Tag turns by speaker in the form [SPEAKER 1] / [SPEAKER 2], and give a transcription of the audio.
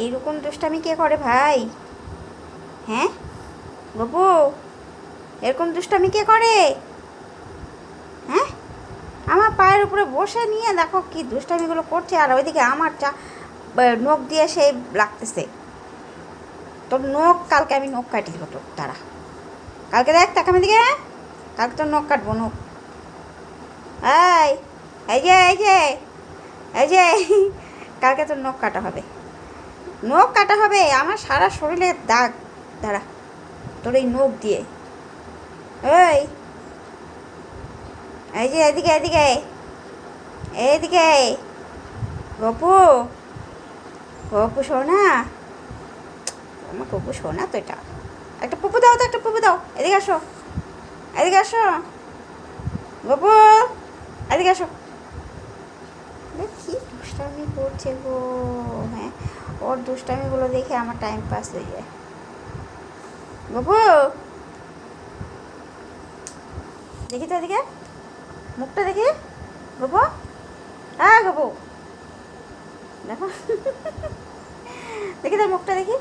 [SPEAKER 1] এইরকম দুষ্টামি কে করে ভাই? হ্যাঁ গপু, এরকম দুষ্টামি কে করে? হ্যাঁ, আমার পায়ের উপরে বসে নিয়ে দেখো কি দুষ্টামিগুলো করছে, আর ওইদিকে আমার নখ দিয়ে সেই লাগতেছে। তোর নখ কালকে আমি নখ কাটি দেবো তোর তারা। কালকে দেখ তাকে আমি দিকে, কালকে তোর নখ কাটবো নখ। এই এই যে এই যে এই যে কালকে তোর নখ কাটা হবে, নখ কাটা হবে। আমার সারা শরীরে দাগ, দাঁড়া তোর এই নখ দিয়ে। ওই এই যে এদিকে এদিকে এইদিকে গপু, গপু সোনা, আমার গপু সোনা তো এটা। একটা পুপু দাও তো, একটা পুপু দাও। এদিকে আসো, এদিকে আসো গপু, এদিকে আসো। কি দুষ্টামি করছে গো। হ্যাঁ, ওর দুষ্টামিগুলো দেখে আমার টাইম পাস হয়ে যায়। গপু দেখি তো এদিকে, মুখটা দেখি গপু। হ্যাঁ গপু দেখো দেখি তোর মুখটা দেখি।